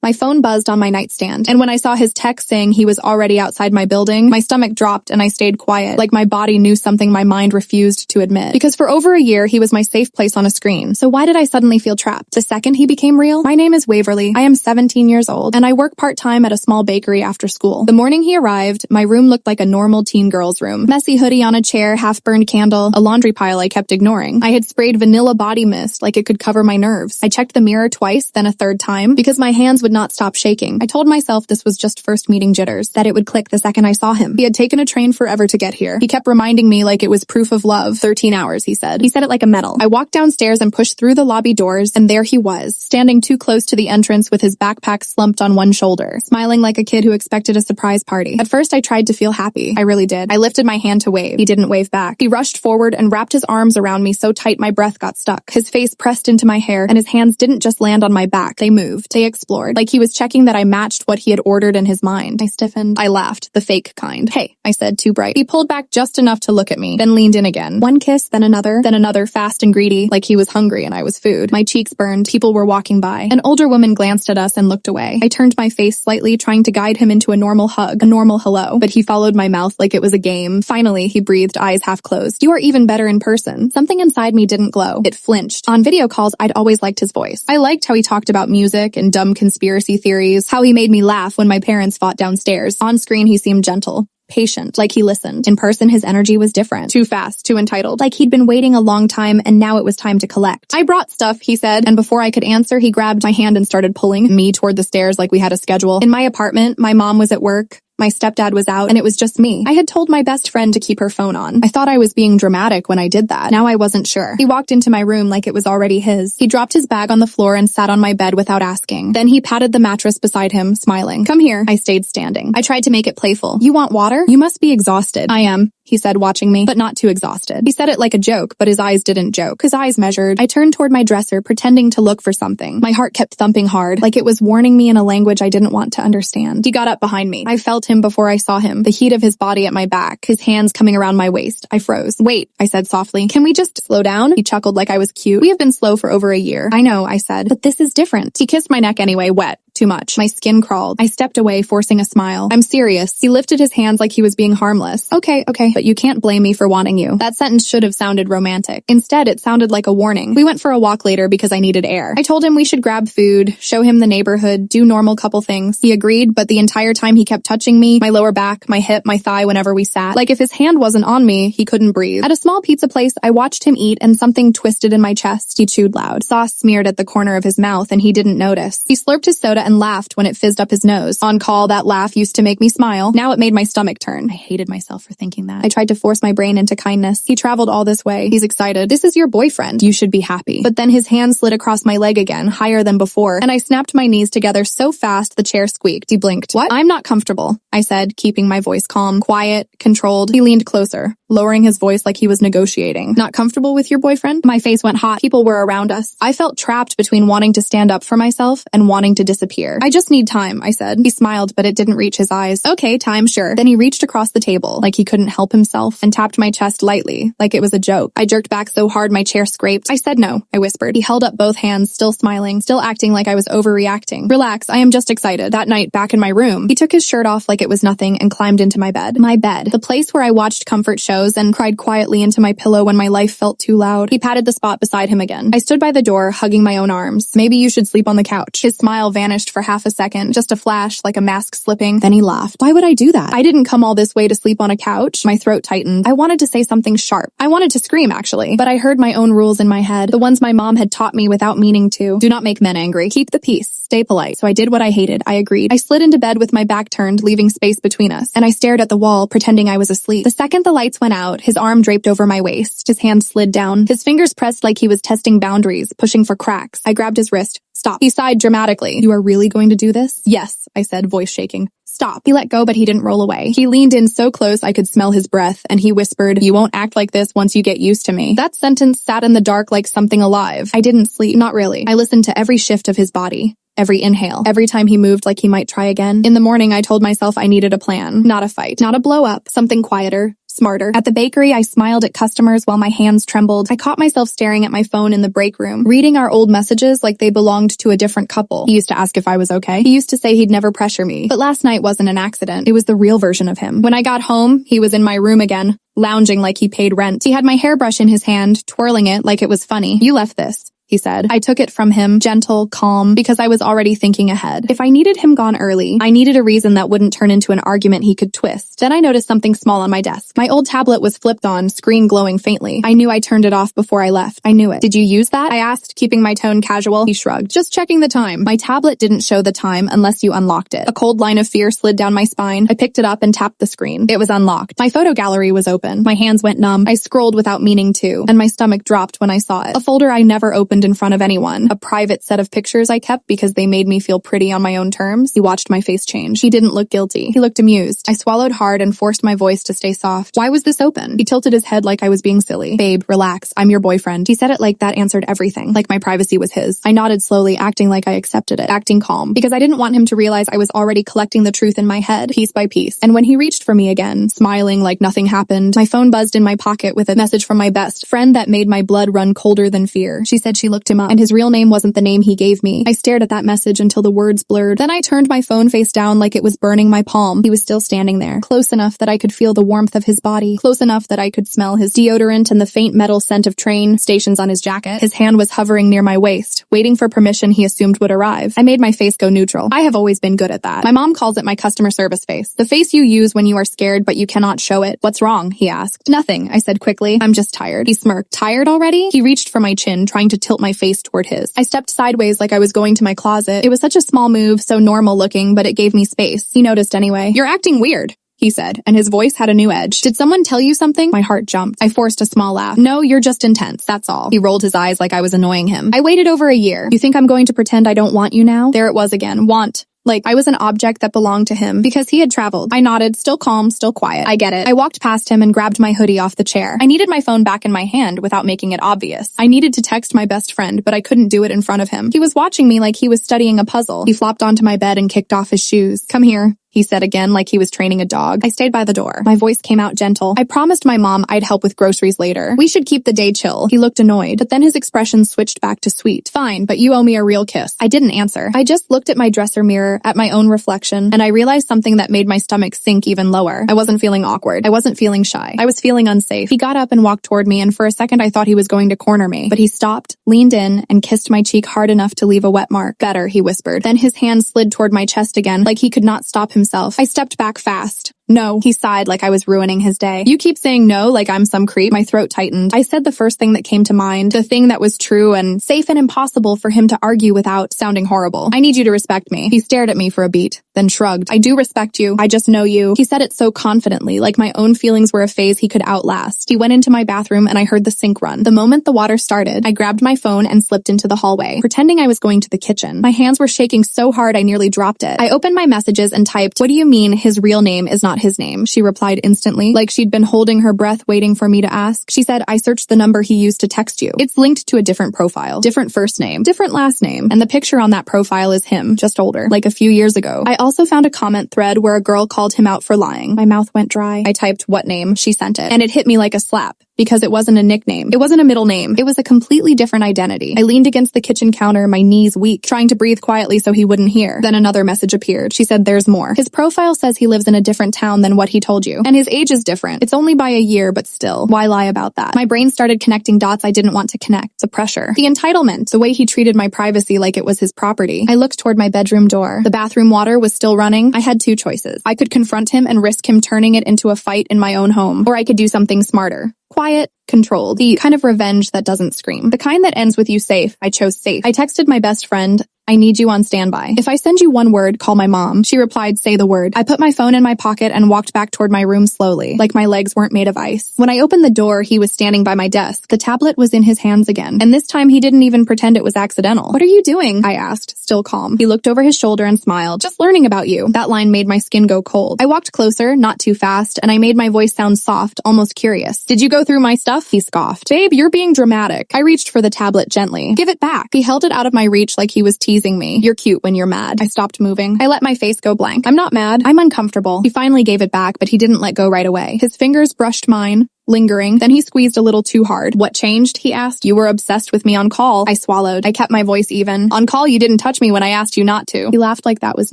My phone buzzed on my nightstand, and when I saw his text saying he was already outside my building, my stomach dropped and I stayed quiet, like my body knew something my mind refused to admit. Because for over a year, he was my safe place on a screen. So why did I suddenly feel trapped? The second he became real? My name is Waverly. I am 17 years old, and I work part-time at a small bakery after school. The morning he arrived, my room looked like a normal teen girl's room. Messy hoodie on a chair, half-burned candle, a laundry pile I kept ignoring. I had sprayed vanilla body mist like it could cover my nerves. I checked the mirror twice, then a third time, because my hands would not stop shaking. I told myself this was just first meeting jitters, that it would click the second I saw him. He had taken a train forever to get here. He kept reminding me like it was proof of love. 13 hours, he said. He said it like a medal. I walked downstairs and pushed through the lobby doors, and there he was, standing too close to the entrance with his backpack slumped on one shoulder, smiling like a kid who expected a surprise party. At first, I tried to feel happy. I really did. I lifted my hand to wave. He didn't wave back. He rushed forward and wrapped his arms around me so tight my breath got stuck. His face pressed into my hair, and his hands didn't just land on my back. They moved. They explored, like he was checking that I matched what he had ordered in his mind. I stiffened. I laughed, the fake kind. Hey, I said, too bright. He pulled back just enough to look at me, then leaned in again. One kiss, then another, fast and greedy, like he was hungry and I was food. My cheeks burned. People were walking by. An older woman glanced at us and looked away. I turned my face slightly, trying to guide him into a normal hug, a normal hello, but he followed my mouth like it was a game. Finally, he breathed, eyes half closed. You are even better in person. Something inside me didn't glow. It flinched. On video calls, I'd always liked his voice. I liked how he talked about music and dumb conspiracy theories, how he made me laugh when my parents fought downstairs. On screen, he seemed gentle. Patient, like he listened. In person, his energy was different. Too fast, too entitled. Like he'd been waiting a long time and now it was time to collect. I brought stuff, he said, and before I could answer, he grabbed my hand and started pulling me toward the stairs like we had a schedule. In my apartment, my mom was at work. My stepdad was out, and it was just me. I had told my best friend to keep her phone on. I thought I was being dramatic when I did that. Now I wasn't sure. He walked into my room like it was already his. He dropped his bag on the floor and sat on my bed without asking. Then he patted the mattress beside him, smiling. Come here. I stayed standing. I tried to make it playful. You want water? You must be exhausted. I am, he said, watching me, but not too exhausted. He said it like a joke, but his eyes didn't joke. His eyes measured. I turned toward my dresser, pretending to look for something. My heart kept thumping hard, like it was warning me in a language I didn't want to understand. He got up behind me. I felt him before I saw him, the heat of his body at my back, his hands coming around my waist. I froze. Wait, I said softly. Can we just slow down? He chuckled like I was cute. We have been slow for over a year. I know, I said, but this is different. He kissed my neck anyway, wet. Too much. My skin crawled. I stepped away, forcing a smile. I'm serious. He lifted his hands like he was being harmless. Okay, but you can't blame me for wanting you. That sentence should have sounded romantic. Instead, it sounded like a warning. We went for a walk later because I needed air. I told him we should grab food, show him the neighborhood, do normal couple things. He agreed, but the entire time he kept touching me, my lower back, my hip, my thigh whenever we sat. Like if his hand wasn't on me, he couldn't breathe. At a small pizza place, I watched him eat and something twisted in my chest. He chewed loud. Sauce smeared at the corner of his mouth and he didn't notice. He slurped his soda and laughed when it fizzed up his nose. On call, that laugh used to make me smile. Now it made my stomach turn. I hated myself for thinking that. I tried to force my brain into kindness. He traveled all this way. He's excited. This is your boyfriend. You should be happy. But then his hand slid across my leg again, higher than before, and I snapped my knees together so fast the chair squeaked. He blinked. What? I'm not comfortable, I said, keeping my voice calm, quiet, controlled. He leaned closer, lowering his voice like he was negotiating. Not comfortable with your boyfriend? My face went hot. People were around us. I felt trapped between wanting to stand up for myself and wanting to disappear. I just need time, I said. He smiled, but it didn't reach his eyes. Okay, time, sure. Then he reached across the table, like he couldn't help himself, and tapped my chest lightly, like it was a joke. I jerked back so hard my chair scraped. I said no, I whispered. He held up both hands, still smiling, still acting like I was overreacting. Relax, I am just excited. That night, back in my room, he took his shirt off like it was nothing and climbed into my bed. My bed. The place where I watched comfort shows and cried quietly into my pillow when my life felt too loud. He patted the spot beside him again. I stood by the door, hugging my own arms. Maybe you should sleep on the couch. His smile vanished for half a second, just a flash, like a mask slipping. Then he laughed. Why would I do that? I didn't come all this way to sleep on a couch. My throat tightened. I wanted to say something sharp. I wanted to scream, actually, but I heard my own rules in my head, the ones my mom had taught me without meaning to. Do not make men angry. Keep the peace. Stay polite. So I did what I hated. I agreed. I slid into bed with my back turned, leaving space between us, and I stared at the wall, pretending I was asleep. The second the lights went out, his arm draped over my waist. His hand slid down. His fingers pressed like he was testing boundaries, pushing for cracks. I grabbed his wrist. Stop. He sighed dramatically. You are really going to do this? Yes, I said, voice shaking. Stop. He let go, but he didn't roll away. He leaned in so close I could smell his breath, and he whispered, you won't act like this once you get used to me. That sentence sat in the dark like something alive. I didn't sleep. Not really. I listened to every shift of his body. Every inhale, every time he moved like he might try again. In the morning, I told myself I needed a plan, not a fight, not a blow up, something quieter, Smarter. At the bakery, I smiled at customers while my hands trembled. I caught myself staring at my phone in the break room, reading our old messages like they belonged to a different couple. He used to ask if I was okay. He used to say he'd never pressure me. But last night wasn't an accident. It was the real version of him. When I got home, he was in my room again, lounging like he paid rent. He had my hairbrush in his hand, twirling it like it was funny. "You left this," he said. I took it from him, gentle, calm, because I was already thinking ahead. If I needed him gone early, I needed a reason that wouldn't turn into an argument he could twist. Then I noticed something small on my desk. My old tablet was flipped on, screen glowing faintly. I knew I turned it off before I left. I knew it. "Did you use that?" I asked, keeping my tone casual. He shrugged. "Just checking the time." My tablet didn't show the time unless you unlocked it. A cold line of fear slid down my spine. I picked it up and tapped the screen. It was unlocked. My photo gallery was open. My hands went numb. I scrolled without meaning to, and my stomach dropped when I saw it. A folder I never opened in front of anyone. A private set of pictures I kept because they made me feel pretty on my own terms. He watched my face change. He didn't look guilty. He looked amused. I swallowed hard and forced my voice to stay soft. "Why was this open?" He tilted his head like I was being silly. "Babe, relax. I'm your boyfriend." He said it like that answered everything, like my privacy was his. I nodded slowly, acting like I accepted it, acting calm, because I didn't want him to realize I was already collecting the truth in my head, piece by piece. And when he reached for me again, smiling like nothing happened, my phone buzzed in my pocket with a message from my best friend that made my blood run colder than fear. She said she looked him up, and his real name wasn't the name he gave me. I stared at that message until the words blurred. Then I turned my phone face down like it was burning my palm. He was still standing there, close enough that I could feel the warmth of his body, close enough that I could smell his deodorant and the faint metal scent of train stations on his jacket. His hand was hovering near my waist, waiting for permission he assumed would arrive. I made my face go neutral. I have always been good at that. My mom calls it my customer service face. The face you use when you are scared but you cannot show it. "What's wrong?" he asked. "Nothing," I said quickly. "I'm just tired." He smirked. "Tired already?" He reached for my chin, trying to tilt my face toward his. I stepped sideways like I was going to my closet. It was such a small move, so normal looking, but it gave me space. He noticed anyway. "You're acting weird," he said, and his voice had a new edge. "Did someone tell you something?" My heart jumped. I forced a small laugh. "No, you're just intense, that's all." He rolled his eyes like I was annoying him. "I waited over a year. You think I'm going to pretend I don't want you now?" There it was again. Want. Like I was an object that belonged to him because he had traveled. I nodded, still calm, still quiet. "I get it." I walked past him and grabbed my hoodie off the chair. I needed my phone back in my hand without making it obvious. I needed to text my best friend, but I couldn't do it in front of him. He was watching me like he was studying a puzzle. He flopped onto my bed and kicked off his shoes. "Come here," he said again like he was training a dog. I stayed by the door. My voice came out gentle. "I promised my mom I'd help with groceries later. We should keep the day chill." He looked annoyed, but then his expression switched back to sweet. "Fine, but you owe me a real kiss." I didn't answer. I just looked at my dresser mirror, at my own reflection, and I realized something that made my stomach sink even lower. I wasn't feeling awkward. I wasn't feeling shy. I was feeling unsafe. He got up and walked toward me, and for a second I thought he was going to corner me. But he stopped, leaned in, and kissed my cheek hard enough to leave a wet mark. "Better," he whispered. Then his hand slid toward my chest again, like he could not stop himself. I stepped back fast. "No," he sighed like I was ruining his day. "You keep saying no like I'm some creep." My throat tightened. I said the first thing that came to mind, the thing that was true and safe and impossible for him to argue without sounding horrible. "I need you to respect me." He stared at me for a beat, then shrugged. "I do respect you. I just know you." He said it so confidently, like my own feelings were a phase he could outlast. He went into my bathroom and I heard the sink run. The moment the water started, I grabbed my phone and slipped into the hallway, pretending I was going to the kitchen. My hands were shaking so hard I nearly dropped it. I opened my messages and typed, "What do you mean his real name is not his name?" She replied instantly, like she'd been holding her breath waiting for me to ask. She said, "I searched the number he used to text you. It's linked to a different profile, different first name, different last name, and the picture on that profile is him, just older, like a few years ago." I also found a comment thread where a girl called him out for lying. My mouth went dry. I typed, "What name?" She sent it, and it hit me like a slap. Because it wasn't a nickname. It wasn't a middle name. It was a completely different identity. I leaned against the kitchen counter, my knees weak, trying to breathe quietly so he wouldn't hear. Then another message appeared. She said, "There's more. His profile says he lives in a different town than what he told you. And his age is different. It's only by a year, but still. Why lie about that?" My brain started connecting dots I didn't want to connect. The pressure. The entitlement. The way he treated my privacy like it was his property. I looked toward my bedroom door. The bathroom water was still running. I had two choices. I could confront him and risk him turning it into a fight in my own home, or I could do something smarter. Quiet, controlled, the kind of revenge that doesn't scream. The kind that ends with you safe. I chose safe. I texted my best friend, "I need you on standby. If I send you one word, call my mom." She replied, "Say the word." I put my phone in my pocket and walked back toward my room slowly, like my legs weren't made of ice. When I opened the door, he was standing by my desk. The tablet was in his hands again, and this time he didn't even pretend it was accidental. "What are you doing?" I asked, still calm. He looked over his shoulder and smiled. "Just learning about you." That line made my skin go cold. I walked closer, not too fast, and I made my voice sound soft, almost curious. "Did you go through my stuff?" He scoffed. "Babe, you're being dramatic." I reached for the tablet gently. "Give it back." He held it out of my reach like he was teasing teasing me. You're cute when you're mad. I stopped moving. I let my face go blank. I'm not mad. I'm uncomfortable. He finally gave it back, but he didn't let go right away. His fingers brushed mine, lingering. Then he squeezed a little too hard. What changed? He asked. You were obsessed with me on call. I swallowed. I kept my voice even. On call, you didn't touch me when I asked you not to. He laughed like that was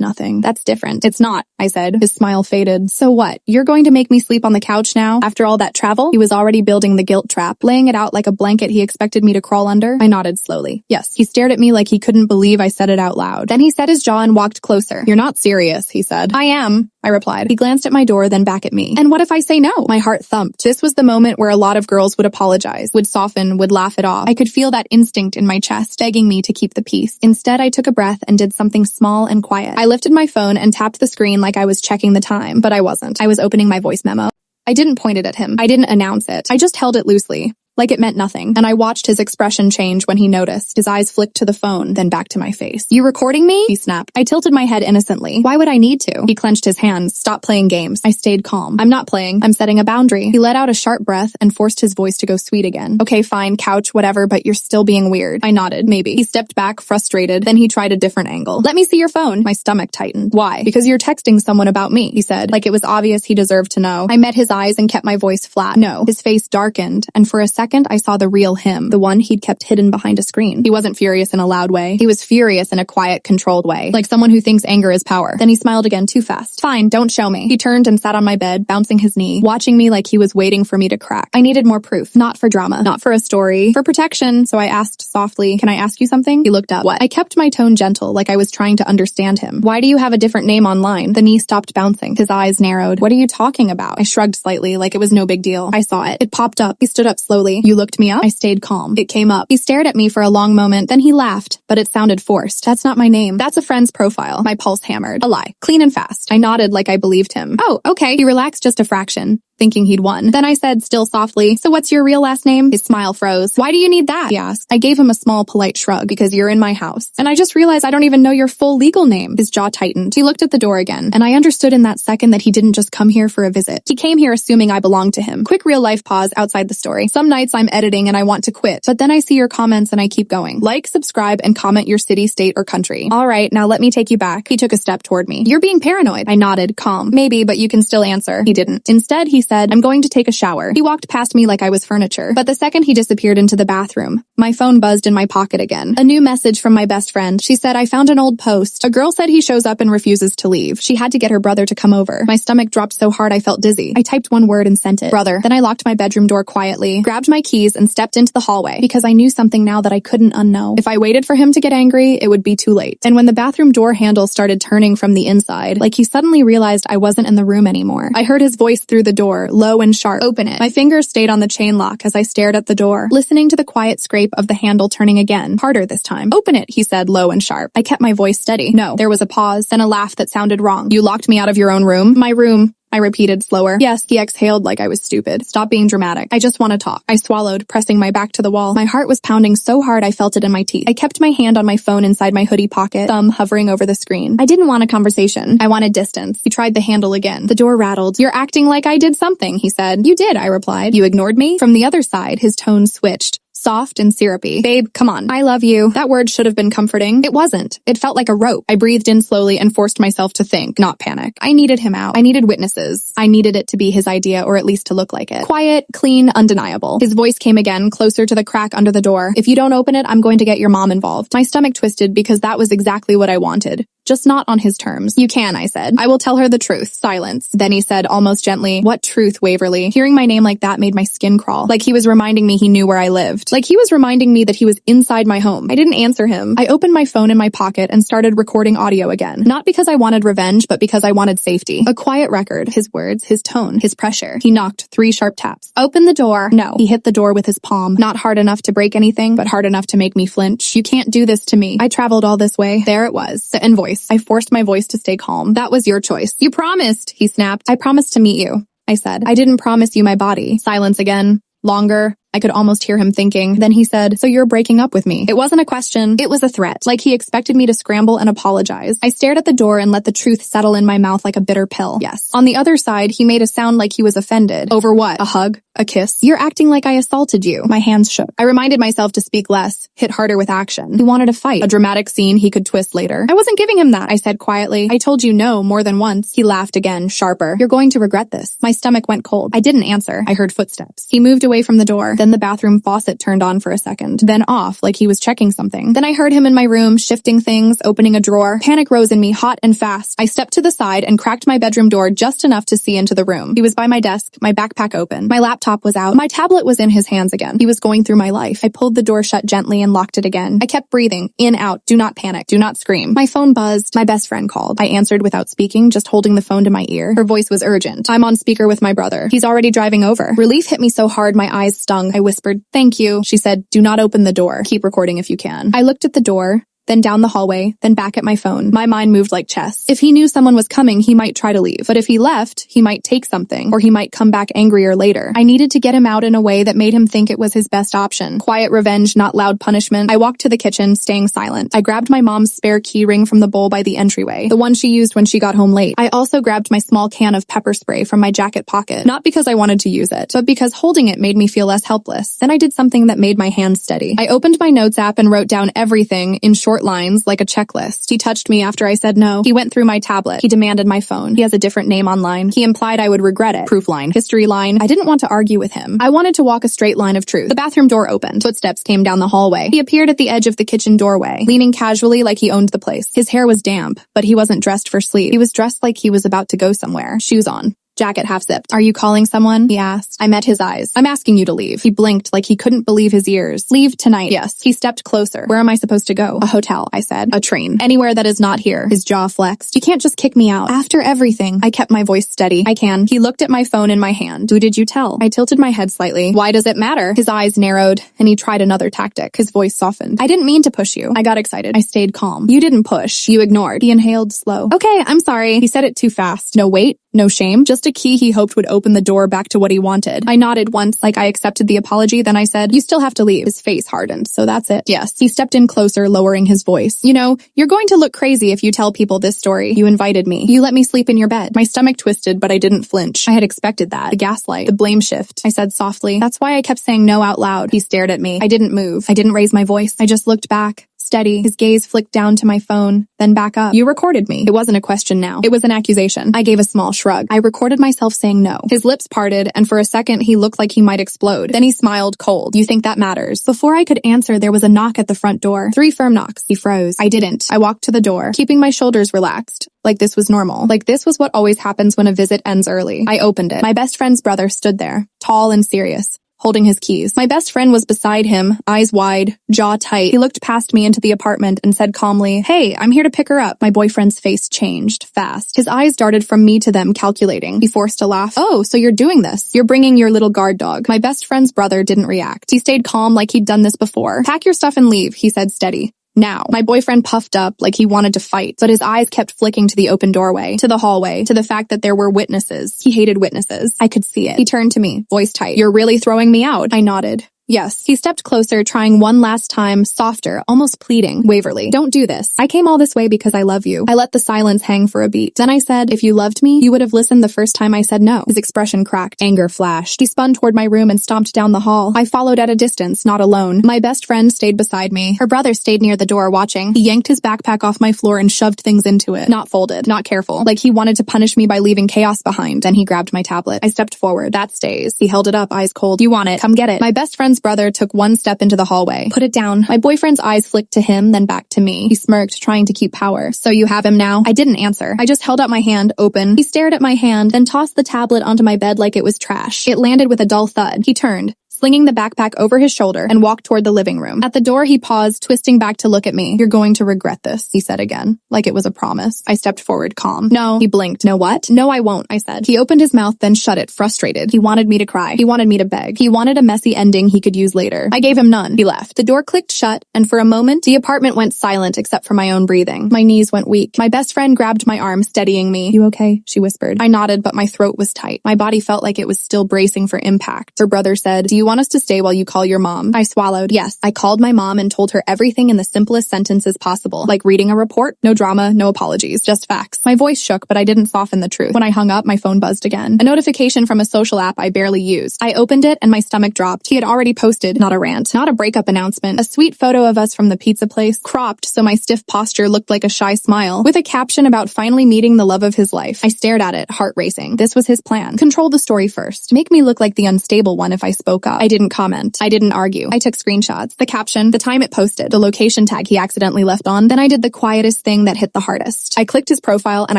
nothing. That's different. It's not, I said. His smile faded. So what? You're going to make me sleep on the couch now? After all that travel? He was already building the guilt trap, laying it out like a blanket he expected me to crawl under. I nodded slowly. Yes. He stared at me like he couldn't believe I said it out loud. Then he set his jaw and walked closer. You're not serious, he said. I am, I replied. He glanced at my door, then back at me. And what if I say no? My heart thumped. This was the moment where a lot of girls would apologize, would soften, would laugh it off. I could feel that instinct in my chest, begging me to keep the peace. Instead, I took a breath and did something small and quiet. I lifted my phone and tapped the screen like I was checking the time, but I wasn't. I was opening my voice memo. I didn't point it at him. I didn't announce it. I just held it loosely, like it meant nothing, and I watched his expression change when he noticed. His eyes flicked to the phone, then back to my face. You recording me? He snapped. I tilted my head innocently. Why would I need to? He clenched his hands. Stop playing games. I stayed calm. I'm not playing. I'm setting a boundary. He let out a sharp breath and forced his voice to go sweet again. Okay, fine, couch, whatever, but you're still being weird. I nodded. Maybe. He stepped back, frustrated. Then he tried a different angle. Let me see your phone. My stomach tightened. Why? Because you're texting someone about me, he said, like it was obvious he deserved to know. I met his eyes and kept my voice flat. No. His face darkened, and for a second I saw the real him, the one he'd kept hidden behind a screen. He wasn't furious in a loud way. He was furious in a quiet, controlled way, like someone who thinks anger is power. Then he smiled again too fast. Fine, don't show me. He turned and sat on my bed, bouncing his knee, watching me like he was waiting for me to crack. I needed more proof, not for drama, not for a story, for protection. So I asked softly, can I ask you something? He looked up. What? I kept my tone gentle, like I was trying to understand him. Why do you have a different name online? The knee stopped bouncing. His eyes narrowed. What are you talking about? I shrugged slightly, like it was no big deal. I saw it. It popped up. He stood up slowly. You looked me up? I stayed calm. It came up. He stared at me for a long moment, then he laughed, but it sounded forced. That's not my name. That's a friend's profile. My pulse hammered. A lie. Clean and fast. I nodded like I believed him. Oh, okay. He relaxed just a fraction, thinking he'd won. Then I said, still softly, so what's your real last name? His smile froze. Why do you need that? He asked. I gave him a small, polite shrug, because you're in my house. And I just realized I don't even know your full legal name. His jaw tightened. He looked at the door again, and I understood in that second that he didn't just come here for a visit. He came here assuming I belonged to him. Quick real life pause outside the story. Some nights I'm editing and I want to quit, but then I see your comments and I keep going. Like, subscribe, and comment your city, state, or country. All right, now let me take you back. He took a step toward me. You're being paranoid. I nodded, calm. Maybe, but you can still answer. He didn't. Instead, he said, I'm going to take a shower. He walked past me like I was furniture, but the second he disappeared into the bathroom, my phone buzzed in my pocket again. A new message from my best friend. She said, I found an old post. A girl said he shows up and refuses to leave. She had to get her brother to come over. My stomach dropped so hard I felt dizzy. I typed one word and sent it. Brother. Then I locked my bedroom door quietly, grabbed my keys, and stepped into the hallway, because I knew something now that I couldn't unknow. If I waited for him to get angry, it would be too late. And when the bathroom door handle started turning from the inside, like he suddenly realized I wasn't in the room anymore, I heard his voice through the door, low and sharp. Open it. My fingers stayed on the chain lock as I stared at the door, listening to the quiet scrape of the handle turning again, harder this time. Open it, he said, low and sharp. I kept my voice steady. No. There was a pause, then a laugh that sounded wrong. You locked me out of your own room? My room, I repeated slower. Yes, he exhaled like I was stupid. Stop being dramatic. I just want to talk. I swallowed, pressing my back to the wall. My heart was pounding so hard I felt it in my teeth. I kept my hand on my phone inside my hoodie pocket, thumb hovering over the screen. I didn't want a conversation. I wanted distance. He tried the handle again. The door rattled. You're acting like I did something, he said. You did, I replied. You ignored me? From the other side, his tone switched. Soft and syrupy. Babe, come on. I love you. That word should have been comforting. It wasn't. It felt like a rope. I breathed in slowly and forced myself to think, not panic. I needed him out. I needed witnesses. I needed it to be his idea, or at least to look like it. Quiet, clean, undeniable. His voice came again, closer to the crack under the door. If you don't open it, I'm going to get your mom involved. My stomach twisted because that was exactly what I wanted. Just not on his terms. You can, I said. I will tell her the truth. Silence. Then he said, almost gently, what truth, Waverly? Hearing my name like that made my skin crawl. Like he was reminding me he knew where I lived. Like he was reminding me that he was inside my home. I didn't answer him. I opened my phone in my pocket and started recording audio again. Not because I wanted revenge, but because I wanted safety. A quiet record. His words, his tone, his pressure. He knocked 3 sharp taps. Open the door. No. He hit the door with his palm. Not hard enough to break anything, but hard enough to make me flinch. You can't do this to me. I traveled all this way. There it was. The invoice. I forced my voice to stay calm. That was your choice. You promised, he snapped. I promised to meet you, I said. I didn't promise you my body. Silence again. Longer. I could almost hear him thinking. Then he said, so you're breaking up with me. It wasn't a question. It was a threat. Like he expected me to scramble and apologize. I stared at the door and let the truth settle in my mouth like a bitter pill. Yes. On the other side, he made a sound like he was offended. Over what? A hug? A kiss? You're acting like I assaulted you. My hands shook. I reminded myself to speak less, hit harder with action. He wanted a fight, a dramatic scene he could twist later. I wasn't giving him that, I said quietly. I told you no more than once. He laughed again, sharper. You're going to regret this. My stomach went cold. I didn't answer. I heard footsteps. He moved away from the door. Then the bathroom faucet turned on for a second. Then off, like he was checking something. Then I heard him in my room, shifting things, opening a drawer. Panic rose in me, hot and fast. I stepped to the side and cracked my bedroom door just enough to see into the room. He was by my desk, my backpack open. My laptop was out. My tablet was in his hands again. He was going through my life. I pulled the door shut gently and locked it again. I kept breathing. In, out. Do not panic. Do not scream. My phone buzzed. My best friend called. I answered without speaking, just holding the phone to my ear. Her voice was urgent. I'm on speaker with my brother. He's already driving over. Relief hit me so hard my eyes stung. I whispered, "Thank you." She said, "Do not open the door. Keep recording if you can." I looked at the door, then down the hallway, then back at my phone. My mind moved like chess. If he knew someone was coming, he might try to leave. But if he left, he might take something, or he might come back angrier later. I needed to get him out in a way that made him think it was his best option. Quiet revenge, not loud punishment. I walked to the kitchen, staying silent. I grabbed my mom's spare key ring from the bowl by the entryway, the one she used when she got home late. I also grabbed my small can of pepper spray from my jacket pocket, not because I wanted to use it, but because holding it made me feel less helpless. Then I did something that made my hands steady. I opened my notes app and wrote down everything in short lines like a checklist. He touched me after I said no. He went through my tablet. He demanded my phone. He has a different name online. He implied I would regret it. Proof line. History line. I didn't want to argue with him. I wanted to walk a straight line of truth. The bathroom door opened. Footsteps came down the hallway. He appeared at the edge of the kitchen doorway, leaning casually like he owned the place. His hair was damp, but he wasn't dressed for sleep. He was dressed like he was about to go somewhere. Shoes on. Jacket half zipped. "Are you calling someone?" he asked. I met his eyes. "I'm asking you to leave." He blinked like he couldn't believe his ears. "Leave tonight." "Yes." He stepped closer. "Where am I supposed to go?" "A hotel," I said. "A train." "Anywhere that is not here." His jaw flexed. "You can't just kick me out. After everything." I kept my voice steady. "I can." He looked at my phone in my hand. "Who did you tell?" I tilted my head slightly. "Why does it matter?" His eyes narrowed, and he tried another tactic. His voice softened. "I didn't mean to push you." I got excited. I stayed calm. "You didn't push. You ignored." He inhaled slow. "Okay, I'm sorry." He said it too fast. No weight. No shame, just a key he hoped would open the door back to what he wanted. I nodded once, like I accepted the apology, then I said, "You still have to leave." His face hardened. "So that's it?" "Yes." He stepped in closer, lowering his voice. "You know, you're going to look crazy if you tell people this story. You invited me. You let me sleep in your bed." My stomach twisted, but I didn't flinch. I had expected that. The gaslight. The blame shift. I said softly, "That's why I kept saying no out loud." He stared at me. I didn't move. I didn't raise my voice. I just looked back. Steady. His gaze flicked down to my phone, then back up. "You recorded me." It wasn't a question now. It was an accusation. I gave a small shrug. I recorded myself saying no. His lips parted, and for a second he looked like he might explode. Then he smiled cold. "You think that matters?" Before I could answer, there was a knock at the front door. 3 firm knocks. He froze. I didn't. I walked to the door, keeping my shoulders relaxed. Like this was normal. Like this was what always happens when a visit ends early. I opened it. My best friend's brother stood there, tall and serious, holding his keys. My best friend was beside him, eyes wide, jaw tight. He looked past me into the apartment and said calmly, "Hey, I'm here to pick her up." My boyfriend's face changed, fast. His eyes darted from me to them, calculating. He forced a laugh. "Oh, so you're doing this. You're bringing your little guard dog." My best friend's brother didn't react. He stayed calm like he'd done this before. "Pack your stuff and leave," he said steady. "Now." My boyfriend puffed up like he wanted to fight, but his eyes kept flicking to the open doorway, to the hallway, to the fact that there were witnesses. He hated witnesses. I could see it. He turned to me, voice tight. "You're really throwing me out." I nodded. "Yes." He stepped closer, trying one last time, softer, almost pleading. "Waverly, don't do this. I came all this way because I love you." I let the silence hang for a beat. Then I said, "If you loved me, you would have listened the first time I said no." His expression cracked. Anger flashed. He spun toward my room and stomped down the hall. I followed at a distance, not alone. My best friend stayed beside me. Her brother stayed near the door watching. He yanked his backpack off my floor and shoved things into it. Not folded, not careful. Like he wanted to punish me by leaving chaos behind. Then he grabbed my tablet. I stepped forward. "That stays." He held it up, eyes cold. "You want it? Come get it." My best friend's brother took one step into the hallway. "Put it down." My boyfriend's eyes flicked to him, then back to me. He smirked, trying to keep power. "So you have him now?" I didn't answer. I just held out my hand, open. He stared at my hand, then tossed the tablet onto my bed like it was trash. It landed with a dull thud. He turned, slinging the backpack over his shoulder, and walked toward the living room. At the door, he paused, twisting back to look at me. "You're going to regret this," he said again, like it was a promise. I stepped forward, calm. "No." He blinked. "No what?" "No, I won't," I said. He opened his mouth, then shut it, frustrated. He wanted me to cry. He wanted me to beg. He wanted a messy ending he could use later. I gave him none. He left. The door clicked shut, and for a moment, the apartment went silent except for my own breathing. My knees went weak. My best friend grabbed my arm, steadying me. "You okay?" she whispered. I nodded, but my throat was tight. My body felt like it was still bracing for impact. Her brother said, "Do you you want us to stay while you call your mom? I swallowed. Yes. I called my mom and told her everything in the simplest sentences possible. Like reading a report, no drama, no apologies, just facts. My voice shook, but I didn't soften the truth. When I hung up, my phone buzzed again. A notification from a social app I barely used. I opened it and my stomach dropped. He had already posted, not a rant, not a breakup announcement, a sweet photo of us from the pizza place, cropped so my stiff posture looked like a shy smile, with a caption about finally meeting the love of his life. I stared at it, heart racing. This was his plan. Control the story first. Make me look like the unstable one if I spoke up. I didn't comment. I didn't argue. I took screenshots. The caption, the time it posted, the location tag he accidentally left on. Then I did the quietest thing that hit the hardest. I clicked his profile and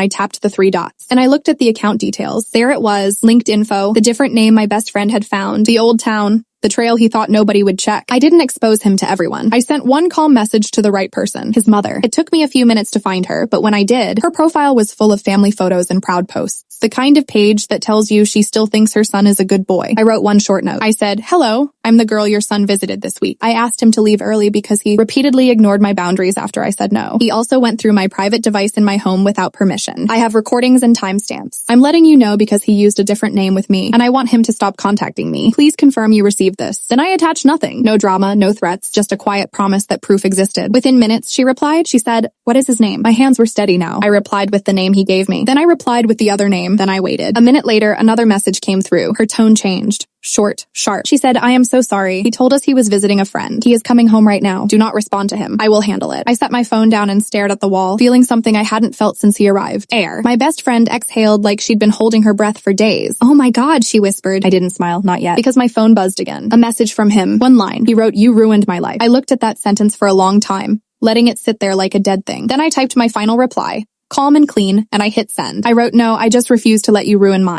I tapped the 3 dots. And I looked at the account details. There it was, linked info, the different name my best friend had found, the old town, the trail he thought nobody would check. I didn't expose him to everyone. I sent one calm message to the right person, his mother. It took me a few minutes to find her, but when I did, her profile was full of family photos and proud posts. The kind of page that tells you she still thinks her son is a good boy. I wrote one short note. I said, "Hello, I'm the girl your son visited this week." I asked him to leave early because he repeatedly ignored my boundaries after I said no. He also went through my private device in my home without permission. I have recordings and timestamps. I'm letting you know because he used a different name with me, and I want him to stop contacting me. Please confirm you received this. Then I attached nothing. No drama, no threats, just a quiet promise that proof existed. Within minutes, she replied. She said, "What is his name?" My hands were steady now. I replied with the name he gave me. Then I replied with the other name. Then I waited. A minute later, another message came through. Her tone changed. Short, sharp. She said, "I am so sorry. He told us he was visiting a friend. He is coming home right now. Do not respond to him. I will handle it." I set my phone down and stared at the wall, feeling something I hadn't felt since he arrived. Air. My best friend exhaled like she'd been holding her breath for days. "Oh my God," she whispered. I didn't smile, not yet, because my phone buzzed again. A message from him. One line. He wrote, "You ruined my life." I looked at that sentence for a long time, letting it sit there like a dead thing. Then I typed my final reply, calm and clean, and I hit send. I wrote, "No, I just refuse to let you ruin mine."